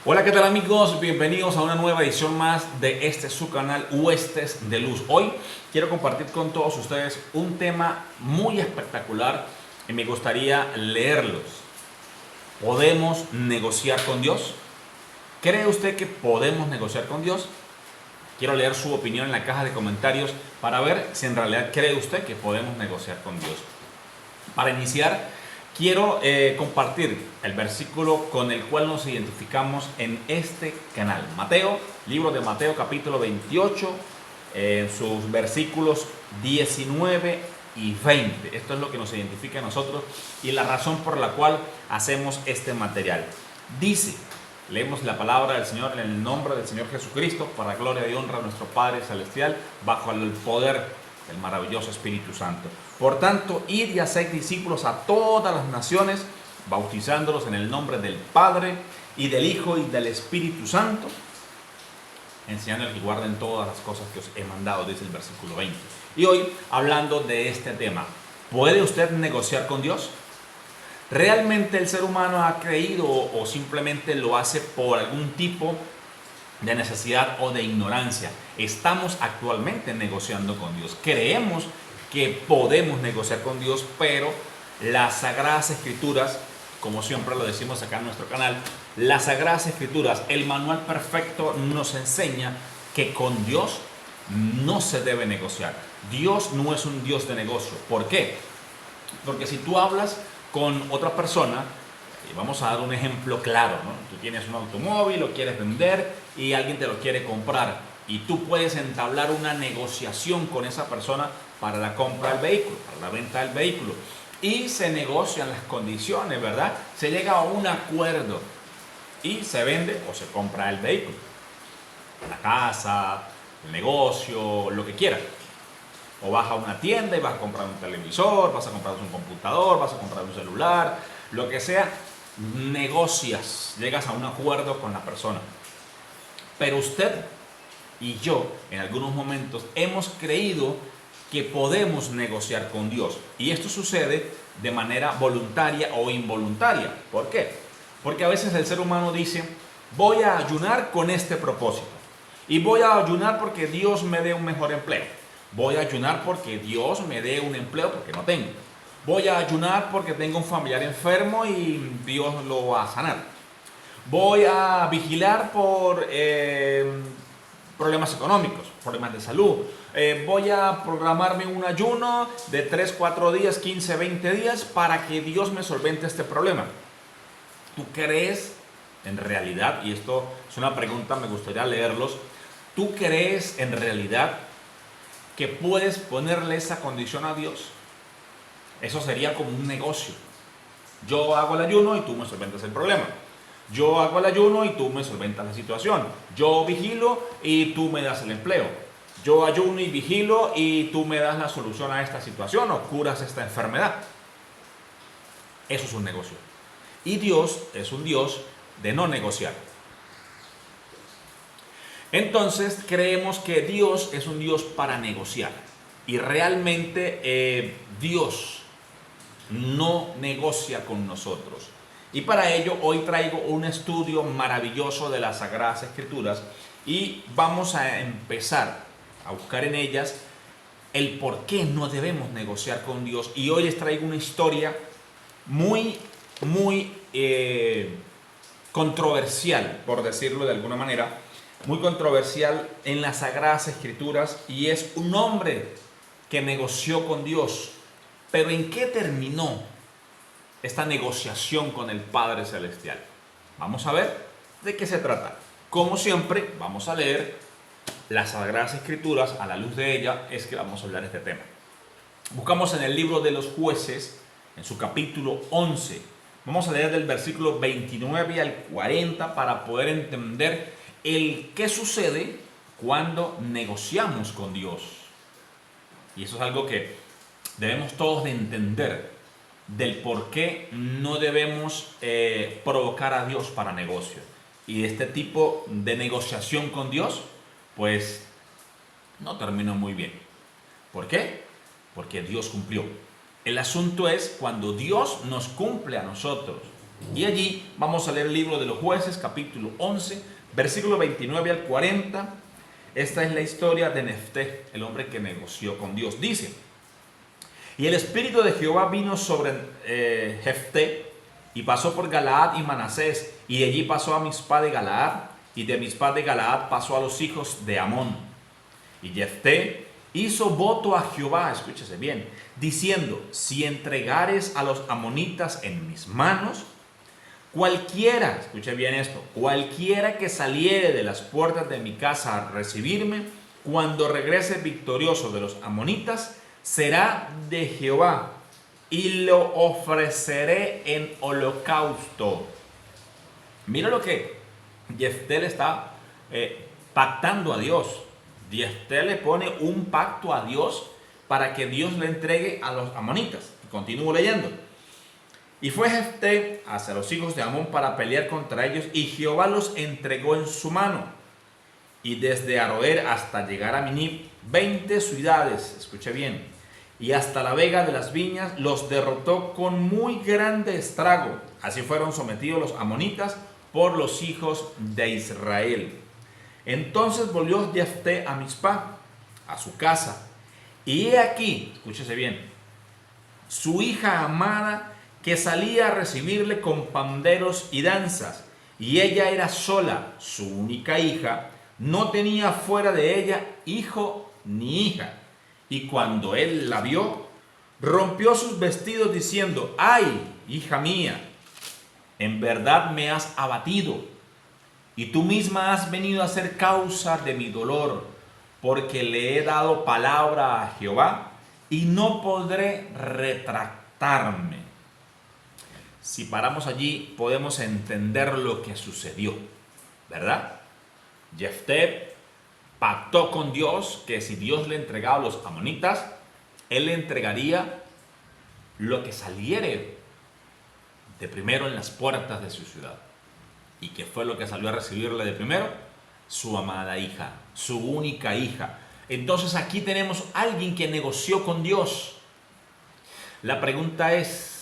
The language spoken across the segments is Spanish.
Hola, ¿qué tal amigos? Bienvenidos a una nueva edición más de su canal Huestes de Luz. Hoy quiero compartir con todos ustedes un tema muy espectacular y me gustaría leerlos. ¿Podemos negociar con Dios? ¿Cree usted que podemos negociar con Dios? Quiero leer su opinión en la caja de comentarios para ver si en realidad cree usted que podemos negociar con Dios. Para iniciar, quiero compartir el versículo con el cual nos identificamos en este canal. Mateo, libro de Mateo capítulo 28, en sus versículos 19 y 20. Esto es lo que nos identifica a nosotros y la razón por la cual hacemos este material. Dice, leemos la palabra del Señor en el nombre del Señor Jesucristo, para gloria y honra a nuestro Padre Celestial, bajo el poder del maravilloso Espíritu Santo. Por tanto, id y haced discípulos a todas las naciones, bautizándolos en el nombre del Padre, y del Hijo, y del Espíritu Santo, enseñándoles que guarden todas las cosas que os he mandado, dice el versículo 20. Y hoy, hablando de este tema, ¿puede usted negociar con Dios? ¿Realmente el ser humano ha creído o simplemente lo hace por algún tipo de necesidad o de ignorancia? Estamos actualmente negociando con Dios. Creemos que podemos negociar con Dios, pero las Sagradas Escrituras, como siempre lo decimos acá en nuestro canal, las Sagradas Escrituras, el manual perfecto, nos enseña que con Dios no se debe negociar. Dios no es un Dios de negocio. ¿Por qué? Porque si tú hablas con otra persona, y vamos a dar un ejemplo claro, ¿no? Tú tienes un automóvil, lo quieres vender y alguien te lo quiere comprar, y tú puedes entablar una negociación con esa persona para la compra del vehículo, para la venta del vehículo, y se negocian las condiciones, ¿verdad? Se llega a un acuerdo y se vende o se compra el vehículo, la casa, el negocio, lo que quieras. O vas a una tienda y vas a comprar un televisor, vas a comprar un computador, vas a comprar un celular, lo que sea, negocias, llegas a un acuerdo con la persona. Pero usted y yo, en algunos momentos, hemos creído que podemos negociar con Dios. Y esto sucede de manera voluntaria o involuntaria. ¿Por qué? Porque a veces el ser humano dice, voy a ayunar con este propósito. Y voy a ayunar porque Dios me dé un mejor empleo. Voy a ayunar porque Dios me dé un empleo porque no tengo. Voy a ayunar porque tengo un familiar enfermo y Dios lo va a sanar. Voy a vigilar por problemas económicos, problemas de salud. Voy a programarme un ayuno de 3, 4 días, 15, 20 días para que Dios me solvente este problema. ¿Tú crees en realidad, y esto es una pregunta, me gustaría leerlos, ¿tú crees en realidad que puedes ponerle esa condición a Dios? Eso sería como un negocio. Yo hago el ayuno y tú me solventas el problema. Yo hago el ayuno y tú me solventas la situación. Yo vigilo y tú me das el empleo. Yo ayuno y vigilo y tú me das la solución a esta situación o curas esta enfermedad. Eso es un negocio. Y Dios es un Dios de no negociar. Entonces creemos que Dios es un Dios para negociar. Y realmente Dios no negocia con nosotros. Y para ello hoy traigo un estudio maravilloso de las Sagradas Escrituras y vamos a empezar a buscar en ellas el por qué no debemos negociar con Dios. Y hoy les traigo una historia muy controversial, por decirlo de alguna manera, muy controversial en las Sagradas Escrituras, y es un hombre que negoció con Dios. Pero ¿en qué terminó esta negociación con el Padre Celestial? Vamos a ver de qué se trata. Como siempre, vamos a leer las Sagradas Escrituras. A la luz de ella es que vamos a hablar de este tema. Buscamos en el libro de los Jueces, en su capítulo 11. Vamos a leer del versículo 29 al 40 para poder entender el qué sucede cuando negociamos con Dios. Y eso es algo que debemos todos de entender, del por qué no debemos provocar a Dios para negocio. Y este tipo de negociación con Dios, pues no terminó muy bien. ¿Por qué? Porque Dios cumplió. El asunto es cuando Dios nos cumple a nosotros. Y allí vamos a leer el libro de los Jueces, capítulo 11, versículo 29 al 40. Esta es la historia de Jefté, el hombre que negoció con Dios. Dice: y el espíritu de Jehová vino sobre Jefté, y pasó por Galaad y Manasés, y de allí pasó a Mizpá de Galaad, y de Mizpá de Galaad pasó a los hijos de Amón. Y Jefté hizo voto a Jehová, escúchese bien, diciendo: si entregares a los amonitas en mis manos, cualquiera, escuche bien esto, cualquiera que saliere de las puertas de mi casa a recibirme, cuando regrese victorioso de los amonitas, será de Jehová, y lo ofreceré en holocausto. Mira lo que Jefté le está pactando a Dios. Jefté le pone un pacto a Dios para que Dios le entregue a los amonitas. Continúo leyendo. Y fue Jefté hacia los hijos de Amón para pelear contra ellos, y Jehová los entregó en su mano. Y desde Aroer hasta llegar a Minib, 20 ciudades, escuche bien, y hasta la vega de las viñas los derrotó con muy grande estrago. Así fueron sometidos los amonitas por los hijos de Israel. Entonces volvió Jefté a Mizpá, a su casa, y he aquí, escúchese bien, su hija amada, que salía a recibirle con panderos y danzas, y ella era sola, su única hija, no tenía fuera de ella hijo ni hija. Y cuando él la vio, rompió sus vestidos diciendo: ¡ay, hija mía! En verdad me has abatido, y tú misma has venido a ser causa de mi dolor, porque le he dado palabra a Jehová, y no podré retractarme. Si paramos allí, podemos entender lo que sucedió, ¿verdad? Jefté pactó con Dios que si Dios le entregaba a los amonitas, él le entregaría lo que saliere de primero en las puertas de su ciudad. ¿Y qué fue lo que salió a recibirle de primero? Su amada hija, su única hija. Entonces aquí tenemos a alguien que negoció con Dios. La pregunta es,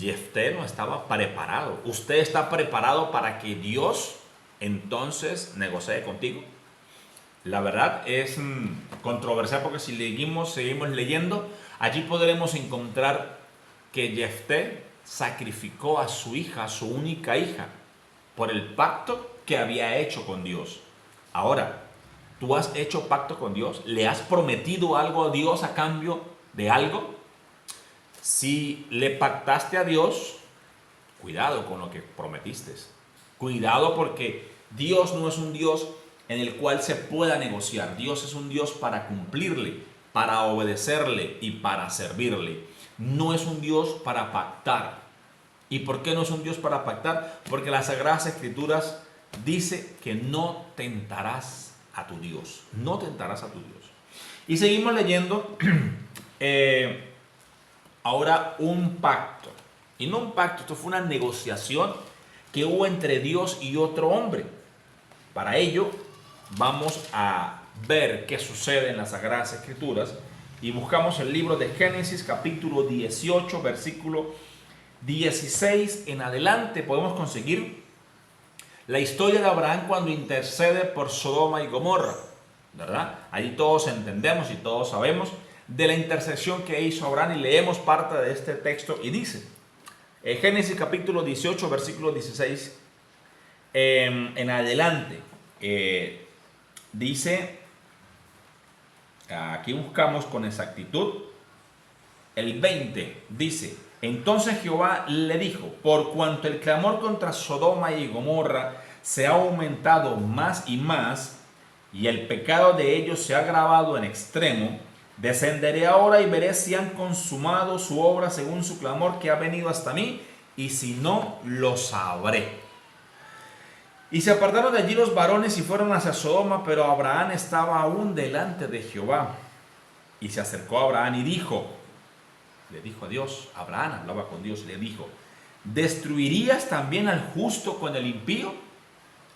Jefté no estaba preparado. ¿Usted está preparado para que Dios entonces negocie contigo? La verdad es controversial, porque si seguimos leyendo, allí podremos encontrar que Jefté sacrificó a su hija, a su única hija, por el pacto que había hecho con Dios. Ahora, ¿tú has hecho pacto con Dios? ¿Le has prometido algo a Dios a cambio de algo? Si le pactaste a Dios, cuidado con lo que prometiste. Cuidado, porque Dios no es un Dios en el cual se pueda negociar. Dios es un Dios para cumplirle, para obedecerle y para servirle. No es un Dios para pactar. ¿Y por qué no es un Dios para pactar? Porque las Sagradas Escrituras dice que no tentarás a tu Dios. No tentarás a tu Dios. Y seguimos leyendo. Ahora un pacto. Y no un pacto, esto fue una negociación que hubo entre Dios y otro hombre. Para ello, vamos a ver qué sucede en las Sagradas Escrituras, y buscamos el libro de Génesis, capítulo 18, versículo 16 en adelante. Podemos conseguir la historia de Abraham cuando intercede por Sodoma y Gomorra, ¿verdad? Ahí todos entendemos y todos sabemos de la intercesión que hizo Abraham, y leemos parte de este texto. Y dice, Génesis capítulo 18, versículo 16 en adelante, dice, aquí buscamos con exactitud el 20, dice: entonces Jehová le dijo: por cuanto el clamor contra Sodoma y Gomorra se ha aumentado más y más, y el pecado de ellos se ha agravado en extremo, descenderé ahora y veré si han consumado su obra según su clamor que ha venido hasta mí, y si no, lo sabré. Y se apartaron de allí los varones y fueron hacia Sodoma, pero Abraham estaba aún delante de Jehová. Y se acercó a Abraham y le dijo a Dios, Abraham hablaba con Dios, le dijo: ¿destruirías también al justo con el impío?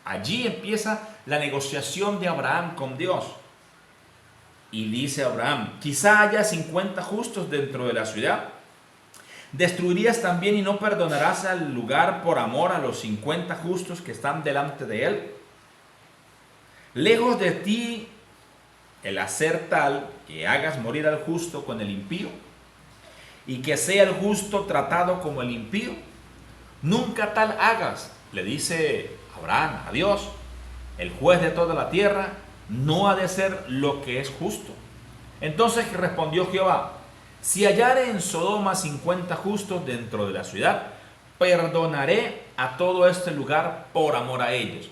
Allí empieza la negociación de Abraham con Dios. Y dice Abraham: quizá haya 50 justos dentro de la ciudad. ¿Destruirías también y no perdonarás al lugar por amor a los 50 justos que están delante de él? Lejos de ti el hacer tal que hagas morir al justo con el impío y que sea el justo tratado como el impío. Nunca tal hagas, le dice Abraham a Dios, el juez de toda la tierra no ha de ser lo que es justo. Entonces respondió Jehová, si hallare en Sodoma 50 justos dentro de la ciudad, perdonaré a todo este lugar por amor a ellos.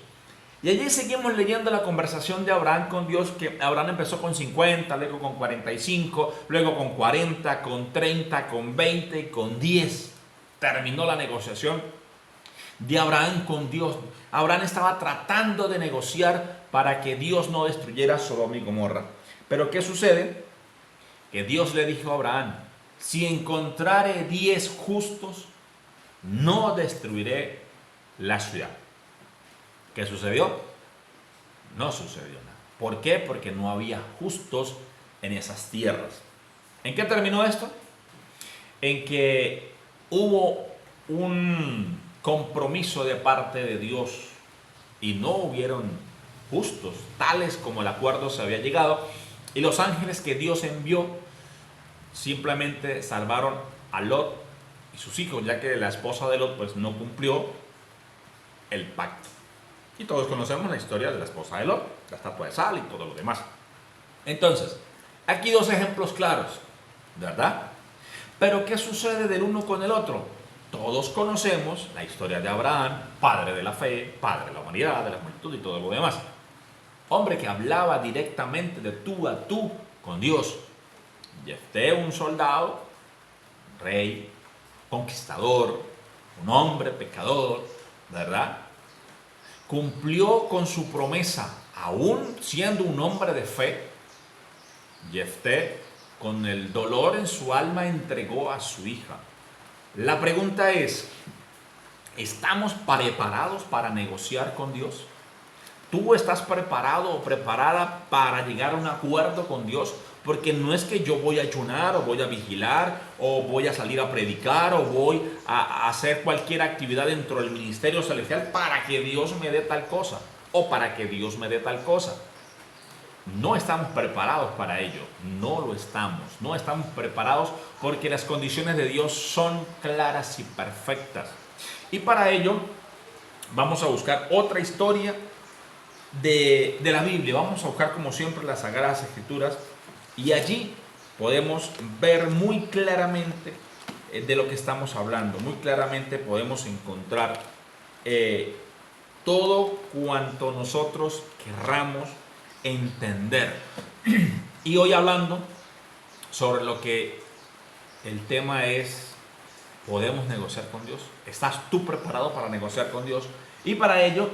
Y allí seguimos leyendo la conversación de Abraham con Dios, que Abraham empezó con 50, luego con 45, luego con 40, con 30, con 20 y con 10. Terminó la negociación de Abraham con Dios. Abraham estaba tratando de negociar para que Dios no destruyera Sodoma y Gomorra. Pero ¿qué sucede? Que Dios le dijo a Abraham, si encontrare 10 justos, no destruiré la ciudad. ¿Qué sucedió? No sucedió nada. ¿Por qué? Porque no había justos en esas tierras. ¿En qué terminó esto? En que hubo un compromiso de parte de Dios y no hubieron justos, tales como el acuerdo se había llegado, y los ángeles que Dios envió simplemente salvaron a Lot y sus hijos, ya que la esposa de Lot pues no cumplió el pacto. Y todos conocemos la historia de la esposa de Lot, la estatua de sal y todo lo demás. Entonces, aquí dos ejemplos claros, ¿verdad? Pero ¿qué sucede del uno con el otro? Todos conocemos la historia de Abraham, padre de la fe, padre de la humanidad, de la multitud y todo lo demás. Hombre que hablaba directamente de tú a tú con Dios. Jefté, un soldado, rey, conquistador, un hombre pecador, ¿verdad? Cumplió con su promesa, aún siendo un hombre de fe. Jefté, con el dolor en su alma, entregó a su hija. La pregunta es, ¿estamos preparados para negociar con Dios? ¿Tú estás preparado o preparada para llegar a un acuerdo con Dios? Porque no es que yo voy a ayunar o voy a vigilar o voy a salir a predicar o voy a hacer cualquier actividad dentro del ministerio celestial para que Dios me dé tal cosa o para que Dios me dé tal cosa. No estamos preparados para ello, no lo estamos. No estamos preparados porque las condiciones de Dios son claras y perfectas. Y para ello vamos a buscar otra historia de la Biblia. Vamos a buscar como siempre las Sagradas Escrituras y allí podemos ver muy claramente de lo que estamos hablando. Muy claramente podemos encontrar todo cuanto nosotros querramos entender. Y hoy hablando sobre lo que el tema es, ¿podemos negociar con Dios? ¿Estás tú preparado para negociar con Dios? Y para ello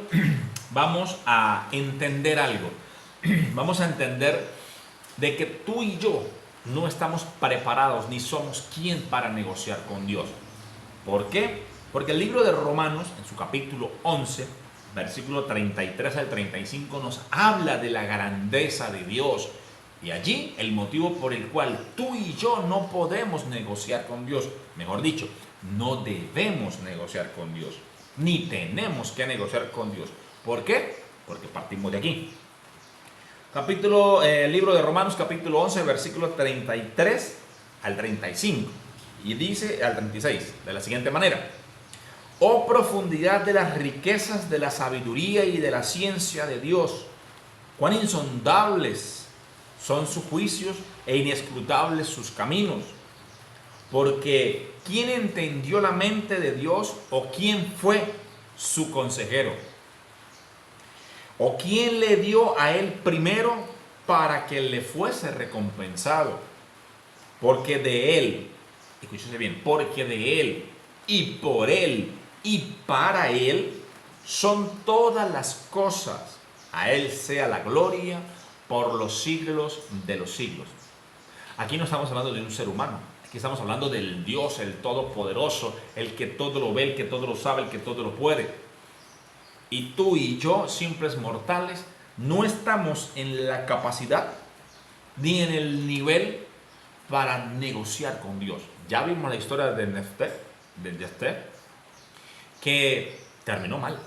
vamos a entender algo. Vamos a entender de que tú y yo no estamos preparados ni somos quien para negociar con Dios. ¿Por qué? Porque el libro de Romanos, en su capítulo 11, versículo 33 al 35, nos habla de la grandeza de Dios. Y allí el motivo por el cual tú y yo no podemos negociar con Dios, mejor dicho, no debemos negociar con Dios, ni tenemos que negociar con Dios. ¿Por qué? Porque partimos de aquí. Libro de Romanos, capítulo 11, versículo 33 al 35. Y dice al 36, de la siguiente manera: oh profundidad de las riquezas de la sabiduría y de la ciencia de Dios, cuán insondables son sus juicios e inescrutables sus caminos. Porque ¿quién entendió la mente de Dios o quién fue su consejero? ¿O quién le dio a él primero para que le fuese recompensado? Porque de él, escúchese bien, porque de él y por él y para él son todas las cosas. A él sea la gloria por los siglos de los siglos. Aquí no estamos hablando de un ser humano. Aquí estamos hablando del Dios, el Todopoderoso, el que todo lo ve, el que todo lo sabe, el que todo lo puede. Y tú y yo, simples mortales, no estamos en la capacidad ni en el nivel para negociar con Dios. Ya vimos la historia de Jefté, que terminó mal.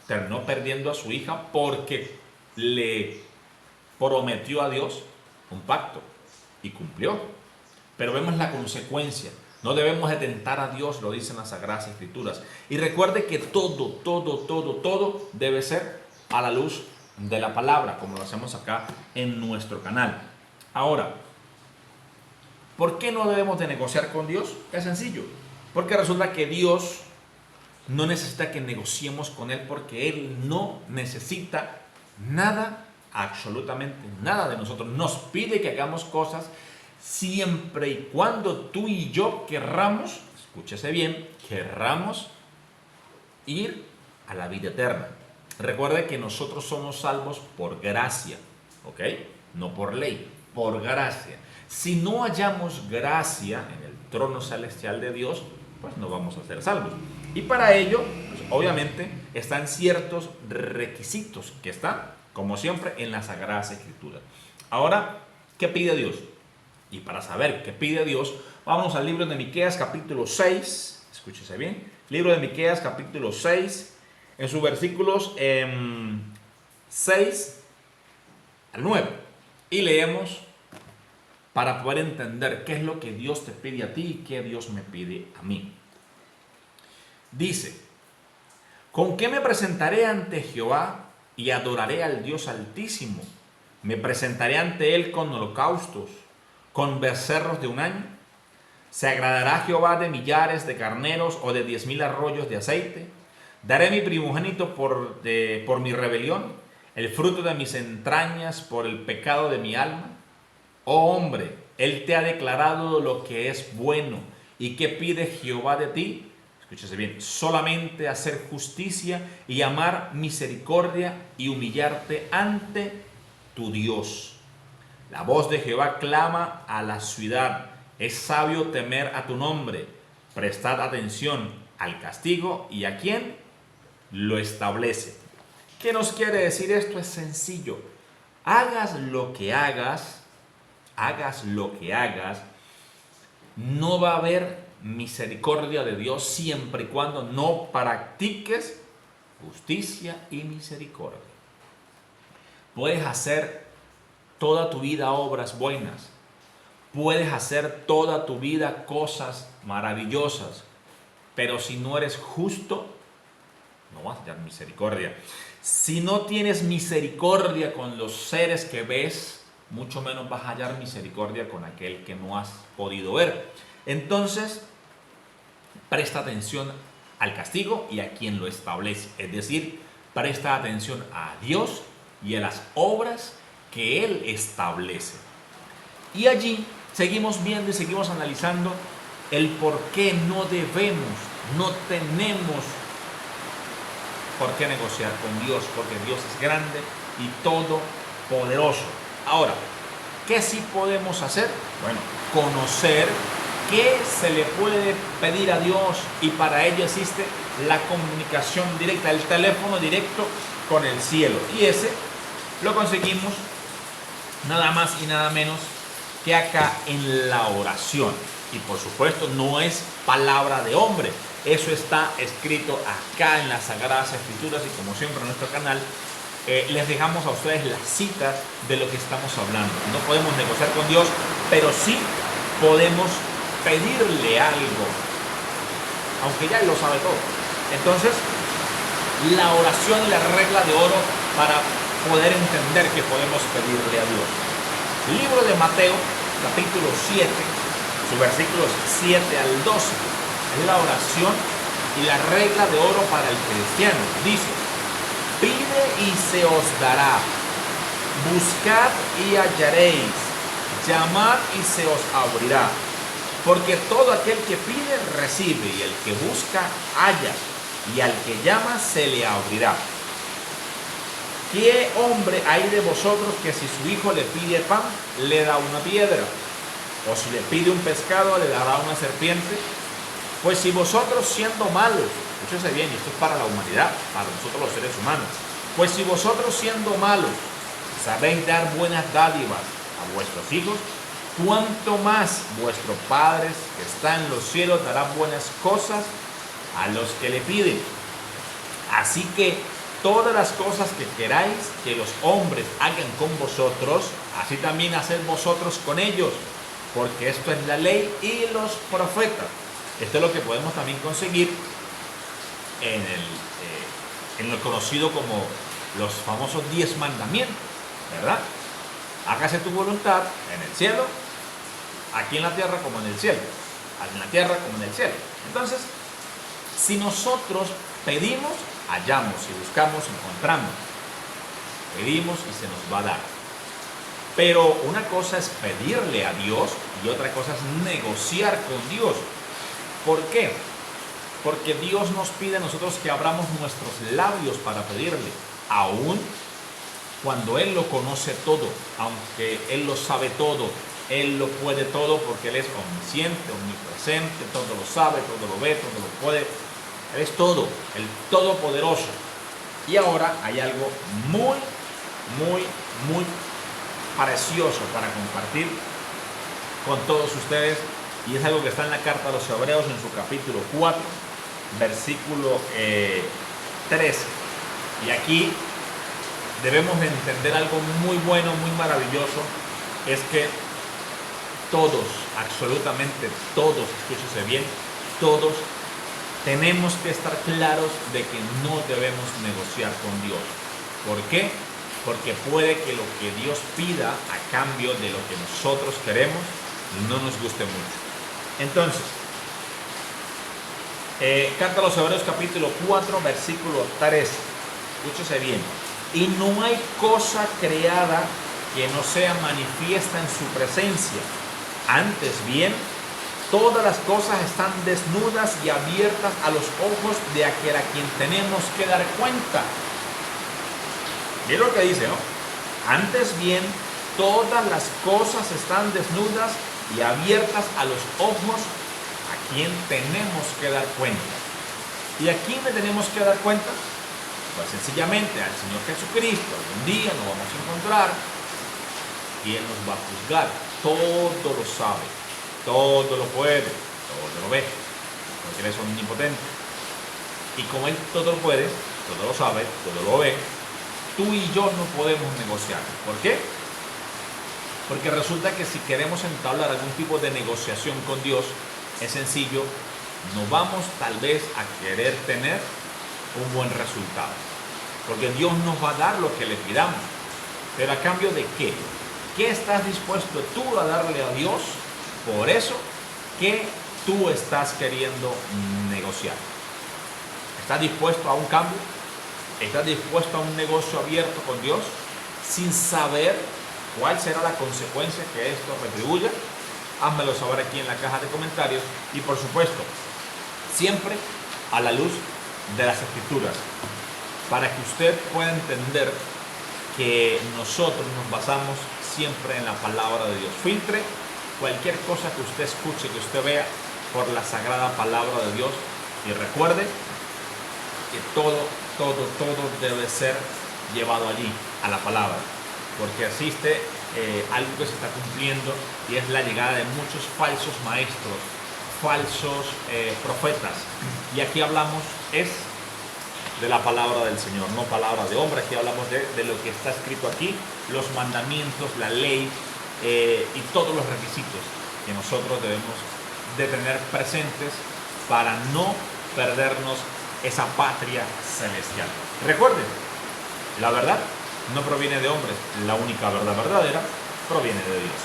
Terminó perdiendo a su hija porque le prometió a Dios un pacto y cumplió. Pero vemos la consecuencia. No debemos de tentar a Dios, lo dicen las Sagradas Escrituras. Y recuerde que todo debe ser a la luz de la palabra, como lo hacemos acá en nuestro canal. Ahora, ¿por qué no debemos de negociar con Dios? Es sencillo. Porque resulta que Dios no necesita que negociemos con Él, porque Él no necesita nada, absolutamente nada de nosotros. Nos pide que hagamos cosas siempre y cuando tú y yo querramos, escúchese bien, querramos ir a la vida eterna. Recuerde que nosotros somos salvos por gracia, ¿ok? No por ley, por gracia. Si no hallamos gracia en el trono celestial de Dios, pues no vamos a ser salvos. Y para ello, pues obviamente, están ciertos requisitos que están, como siempre, en las Sagradas Escrituras. Ahora, ¿qué pide Dios? Y para saber qué pide Dios, vamos al libro de Miqueas capítulo 6, escúchese bien, libro de Miqueas capítulo 6, en sus versículos 6 al 9. Y leemos para poder entender qué es lo que Dios te pide a ti y qué Dios me pide a mí. Dice: ¿con qué me presentaré ante Jehová y adoraré al Dios Altísimo? Me presentaré ante Él con holocaustos, con becerros de un año. ¿Se agradará Jehová de millares de carneros o de 10,000 arroyos de aceite? ¿Daré mi primogénito por mi rebelión, el fruto de mis entrañas por el pecado de mi alma? Oh hombre, Él te ha declarado lo que es bueno. ¿Y qué pide Jehová de ti? Escúchese bien: solamente hacer justicia y amar misericordia y humillarte ante tu Dios. La voz de Jehová clama a la ciudad. Es sabio temer a tu nombre. Prestad atención al castigo y a quien lo establece. ¿Qué nos quiere decir esto? Es sencillo. Hagas lo que hagas, no va a haber misericordia de Dios siempre y cuando no practiques justicia y misericordia. Puedes hacer toda tu vida obras buenas, puedes hacer toda tu vida cosas maravillosas, pero si no eres justo, no vas a hallar misericordia. Si no tienes misericordia con los seres que ves, mucho menos vas a hallar misericordia con aquel que no has podido ver. Entonces, presta atención al castigo y a quien lo establece. Es decir, presta atención a Dios y a las obras que Él establece. Y allí seguimos viendo y seguimos analizando el por qué no tenemos por qué negociar con Dios, porque Dios es grande y todopoderoso. Ahora, ¿qué sí podemos hacer? Bueno, conocer qué se le puede pedir a Dios, y para ello existe la comunicación directa, el teléfono directo con el cielo. Y ese lo conseguimos nada más y nada menos que acá en la oración. Y por supuesto no es palabra de hombre, eso está escrito acá en las Sagradas Escrituras, y como siempre en nuestro canal les dejamos a ustedes las citas de lo que estamos hablando. No podemos negociar con Dios, pero sí podemos pedirle algo, aunque ya Él lo sabe todo. Entonces, la oración y la regla de oro para poder entender que podemos pedirle a Dios. Libro de Mateo, capítulo 7, sus versículos 7 al 12, es la oración y la regla de oro para el cristiano. Dice: pide y se os dará, buscad y hallaréis, llamad y se os abrirá. Porque todo aquel que pide, recibe, y el que busca, halla, y al que llama, se le abrirá. ¿Qué hombre hay de vosotros que si su hijo le pide pan, le da una piedra? O si le pide un pescado, le dará una serpiente? Pues si vosotros siendo malos, escúchese bien, y esto es para la humanidad, para nosotros los seres humanos, pues si vosotros siendo malos sabéis dar buenas dádivas a vuestros hijos, cuánto más vuestro Padre que está en los cielos dará buenas cosas a los que le piden. Así que todas las cosas que queráis que los hombres hagan con vosotros, así también haced vosotros con ellos, porque esto es la ley y los profetas. Esto es lo que podemos también conseguir en lo conocido como los famosos 10 mandamientos, ¿verdad? Hágase tu voluntad en el cielo, aquí en la tierra como en el cielo, en la tierra como en el cielo. Entonces, si nosotros pedimos, hallamos, si buscamos, encontramos. Pedimos y se nos va a dar. Pero una cosa es pedirle a Dios y otra cosa es negociar con Dios. ¿Por qué? Porque Dios nos pide a nosotros que abramos nuestros labios para pedirle, aún cuando Él lo conoce todo, aunque Él lo sabe todo, Él lo puede todo porque Él es omnisciente, omnipresente, todo lo sabe, todo lo ve, todo lo puede. Él es todo, el todopoderoso. Y ahora hay algo muy precioso para compartir con todos ustedes, y es algo que está en la carta a los Hebreos en su capítulo 4, versículo 13. Y aquí debemos entender algo muy bueno, muy maravilloso, es que todos, absolutamente todos, escúchese bien, todos tenemos que estar claros de que no debemos negociar con Dios. ¿Por qué? Porque puede que lo que Dios pida a cambio de lo que nosotros queremos no nos guste mucho. Entonces, carta a los Hebreos capítulo 4, versículo 13. Escúchese bien. Y no hay cosa creada que no sea manifiesta en su presencia. Antes bien, todas las cosas están desnudas y abiertas a los ojos de aquel a quien tenemos que dar cuenta. Miren lo que dice, ¿no? Antes bien, todas las cosas están desnudas y abiertas a los ojos a quien tenemos que dar cuenta. ¿Y a quién le tenemos que dar cuenta? Pues sencillamente al Señor Jesucristo. Algún día nos vamos a encontrar y Él nos va a juzgar. Todo lo sabe, todo lo puede, todo lo ve, porque Él es omnipotente. Y como Él todo lo puede, todo lo sabe, todo lo ve, tú y yo no podemos negociar. ¿Por qué? Porque resulta que si queremos entablar algún tipo de negociación con Dios, es sencillo, no vamos tal vez a querer tener un buen resultado. Porque Dios nos va a dar lo que le pidamos. Pero ¿a cambio de qué? ¿Qué estás dispuesto tú a darle a Dios por eso que tú estás queriendo negociar? ¿Estás dispuesto a un cambio? ¿Estás dispuesto a un negocio abierto con Dios sin saber cuál será la consecuencia que esto retribuya? Házmelo saber aquí en la caja de comentarios y por supuesto, siempre a la luz de las Escrituras, para que usted pueda entender que nosotros nos basamos siempre en la palabra de Dios. Filtre cualquier cosa que usted escuche, que usted vea, por la sagrada palabra de Dios y recuerde que todo debe ser llevado allí, a la palabra, porque existe algo que se está cumpliendo y es la llegada de muchos falsos maestros, falsos profetas, y aquí hablamos de la palabra del Señor, no palabra de hombre. Aquí hablamos de lo que está escrito aquí, los mandamientos, la ley y todos los requisitos que nosotros debemos de tener presentes para no perdernos esa patria celestial. Recuerden, la verdad no proviene de hombres, la única verdad verdadera proviene de Dios.